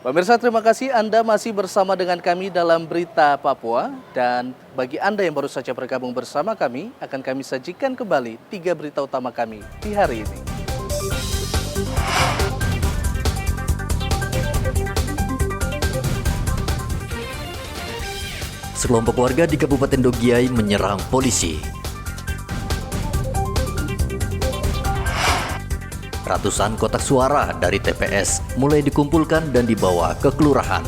Pemirsa, terima kasih Anda masih bersama dengan kami dalam Berita Papua. Dan bagi Anda yang baru saja bergabung bersama kami, akan kami sajikan kembali 3 berita utama kami di hari ini. Sekelompok warga di Kabupaten Dogiai menyerang polisi. Ratusan kotak suara dari TPS mulai dikumpulkan dan dibawa ke kelurahan.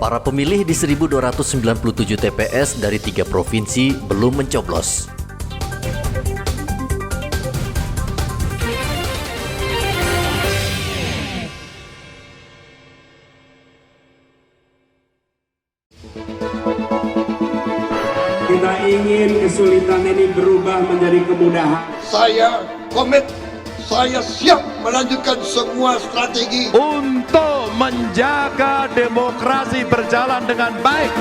Para pemilih di 1.297 TPS dari 3 provinsi belum mencoblos. Kita ingin kesulitan ini berubah menjadi kemudahan. Saya komit, saya siap melanjutkan semua strategi untuk menjaga demokrasi berjalan dengan baik.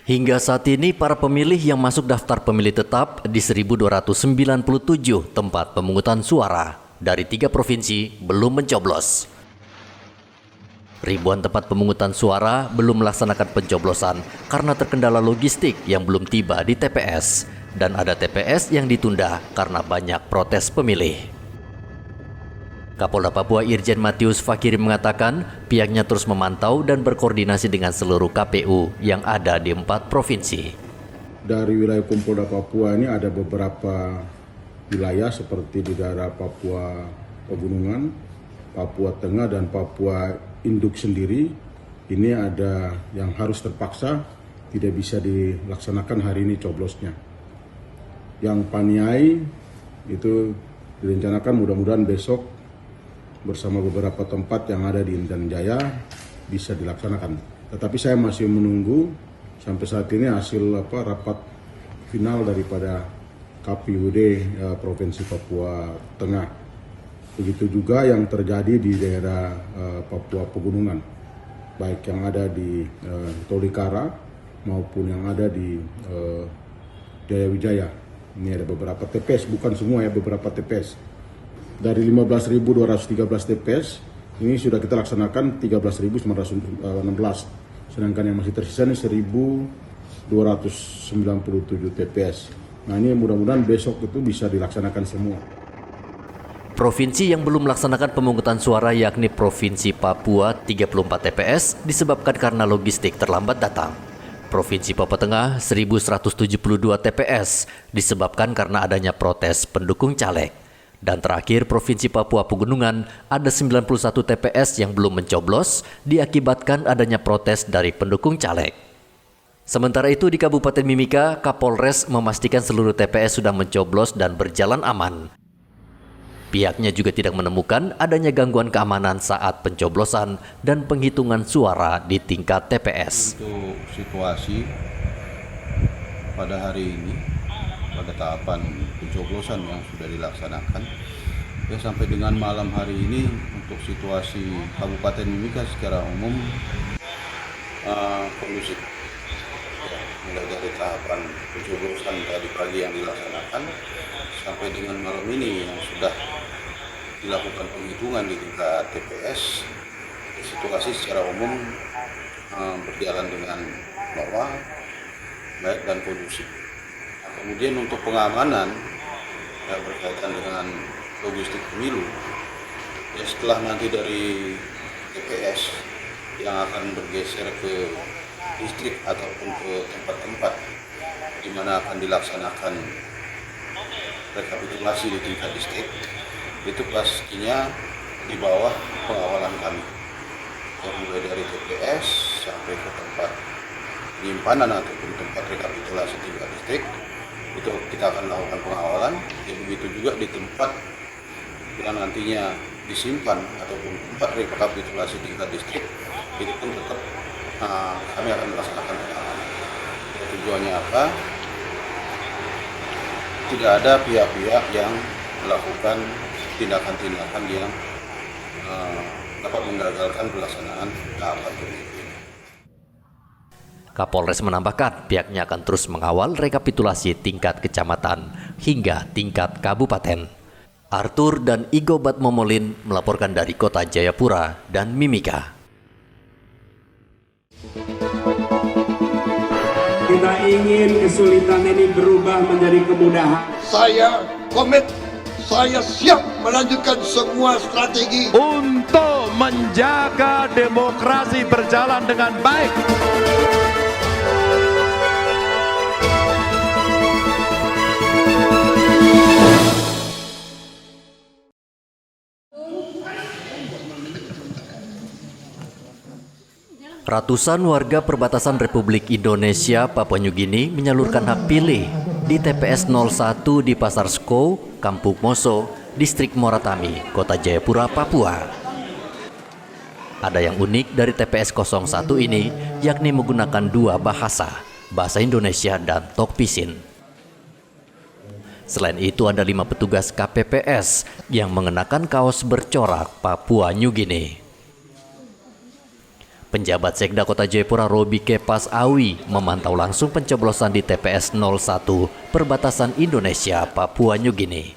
Hingga saat ini, para pemilih yang masuk daftar pemilih tetap di 1.297 tempat pemungutan suara dari 3 provinsi belum mencoblos. Ribuan tempat pemungutan suara belum melaksanakan pencoblosan karena terkendala logistik yang belum tiba di TPS, dan ada TPS yang ditunda karena banyak protes pemilih. Kapolda Papua Irjen Matius Fakiri mengatakan pihaknya terus memantau dan berkoordinasi dengan seluruh KPU yang ada di 4 provinsi. Dari wilayah Polda Papua ini ada beberapa wilayah seperti di daerah Papua Pegunungan, Papua Tengah, dan Papua Induk sendiri. Ini ada yang harus terpaksa tidak bisa dilaksanakan hari ini coblosnya. Yang Paniai itu direncanakan mudah-mudahan besok bersama beberapa tempat yang ada di Intan Jaya bisa dilaksanakan. Tetapi saya masih menunggu sampai saat ini hasil rapat final daripada KPUD Provinsi Papua Tengah. Begitu juga yang terjadi di daerah Papua Pegunungan, baik yang ada di Tolikara maupun yang ada di Jaya Wijaya. Ini ada beberapa TPS, bukan semua ya, beberapa TPS. Dari 15.213 TPS, ini sudah kita laksanakan 13.916. Sedangkan yang masih tersisa ini 1.297 TPS. Nah, ini mudah-mudahan besok itu bisa dilaksanakan semua. Provinsi yang belum melaksanakan pemungutan suara yakni Provinsi Papua 34 TPS disebabkan karena logistik terlambat datang. Provinsi Papua Tengah 1.172 TPS disebabkan karena adanya protes pendukung caleg. Dan terakhir, Provinsi Papua Pegunungan ada 91 TPS yang belum mencoblos diakibatkan adanya protes dari pendukung caleg. Sementara itu di Kabupaten Mimika, Kapolres memastikan seluruh TPS sudah mencoblos dan berjalan aman. Pihaknya juga tidak menemukan adanya gangguan keamanan saat pencoblosan dan penghitungan suara di tingkat TPS. Untuk situasi pada hari ini, pada tahapan pencoblosan yang sudah dilaksanakan, ya sampai dengan malam hari ini untuk situasi Kabupaten Mimika secara umum kondusif. Ya, mulai dari tahapan pencoblosan tadi pagi yang dilaksanakan sampai dengan malam ini yang sudah dilakukan penghitungan di tingkat TPS, situasi secara umum berjalan dengan normal, baik dan kondusif. Kemudian untuk pengamanan ya, berkaitan dengan logistik pemilu, ya setelah nanti dari TPS yang akan bergeser ke distrik ataupun ke tempat-tempat di mana akan dilaksanakan rekapitulasi di tingkat distrik, itu pastinya di bawah pengawalan kami. Ya, mulai dari TPS sampai ke tempat penyimpanan ataupun tempat rekapitulasi tingkat distrik, itu kita akan lakukan pengawalan. Ya, begitu juga di tempat yang nantinya disimpan ataupun tempat rekapitulasi tingkat distrik, itu pun tetap kami akan melaksanakan pengawalan. Ya, tujuannya apa? Tidak ada pihak-pihak yang melakukan tindakan-tindakan yang dapat menggagalkan pelaksanaan tahapan pemilu. Kapolres menambahkan pihaknya akan terus mengawal rekapitulasi tingkat kecamatan hingga tingkat kabupaten. Arthur dan Igo Batmomolin melaporkan dari Kota Jayapura dan Mimika. Kita ingin kesulitan ini berubah menjadi kemudahan. Saya komit, saya siap melanjutkan semua strategi Untuk menjaga demokrasi berjalan dengan baik. Ratusan warga perbatasan Republik Indonesia Papua Nugini menyalurkan hak pilih di TPS 01 di Pasar Skou, Kampung Moso, Distrik Moratami, Kota Jayapura, Papua. Ada yang unik dari TPS 01 ini, yakni menggunakan dua bahasa Indonesia dan Tokpisin. Selain itu ada 5 petugas KPPS yang mengenakan kaos bercorak Papua Nugini. Penjabat Sekda Kota Jayapura Robi Kepas Awi memantau langsung pencoblosan di TPS 01 perbatasan Indonesia Papua Nugini.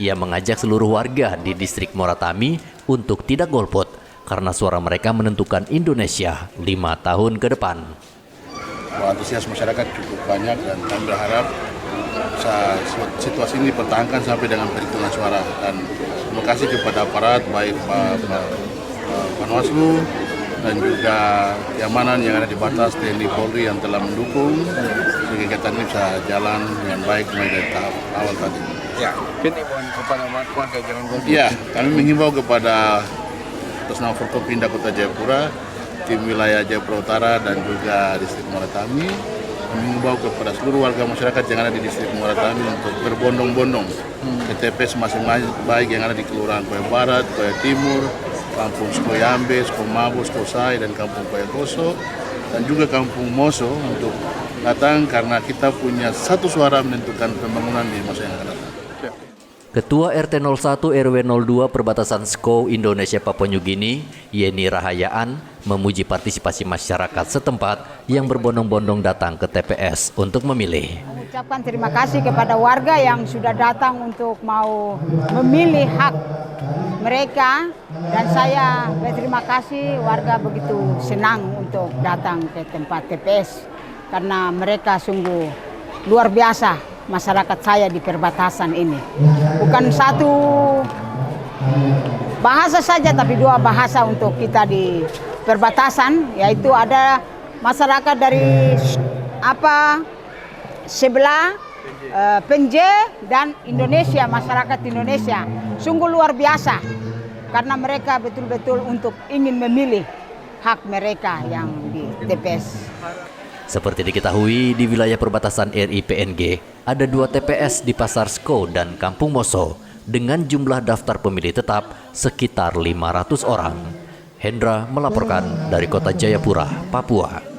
Ia mengajak seluruh warga di distrik Moratami untuk tidak golput karena suara mereka menentukan Indonesia 5 tahun ke depan. Antusias masyarakat cukup banyak dan kami berharap situasi ini dipertahankan sampai dengan perhitungan suara, dan terima kasih kepada aparat baik Panwaslu dan juga keamanan yang ada di batas TNI Polri yang telah mendukung sehingga kegiatan ini bisa jalan dengan baik mulai dari tahap awal tadi. Ya, himbauan kepada warga jangan golput. Ya, kami menghimbau kepada atas nama Forkopimda Kota Jayapura, tim wilayah Jayapura Utara dan juga distrik Moratami, kami menghimbau kepada seluruh warga masyarakat yang ada di distrik Moratami untuk berbondong-bondong ke TPS masing-masing, baik yang ada di Kelurahan Koya Barat, Koya Timur, Kampung Skoyambe, Skomabo, Skosai, dan Kampung Koya Koso, dan juga Kampung Moso untuk datang karena kita punya satu suara menentukan pembangunan di masa yang akan datang. Ketua RT 01 RW 02 perbatasan Skou Indonesia Papua Nugini, Yeni Rahayaan, memuji partisipasi masyarakat setempat yang berbondong-bondong datang ke TPS untuk memilih. Ucapkan terima kasih kepada warga yang sudah datang untuk mau memilih hak mereka, dan saya berterima kasih warga begitu senang untuk datang ke tempat TPS karena mereka sungguh luar biasa masyarakat saya di perbatasan ini. Bukan satu bahasa saja tapi dua bahasa untuk kita di perbatasan, yaitu ada masyarakat dari sebelah Penje dan Indonesia, masyarakat Indonesia sungguh luar biasa karena mereka betul-betul untuk ingin memilih hak mereka yang di TPS. Seperti diketahui, di wilayah perbatasan RI PNG ada 2 TPS di Pasar Skou dan Kampung Moso dengan jumlah daftar pemilih tetap sekitar 500 orang. Hendra melaporkan dari Kota Jayapura, Papua.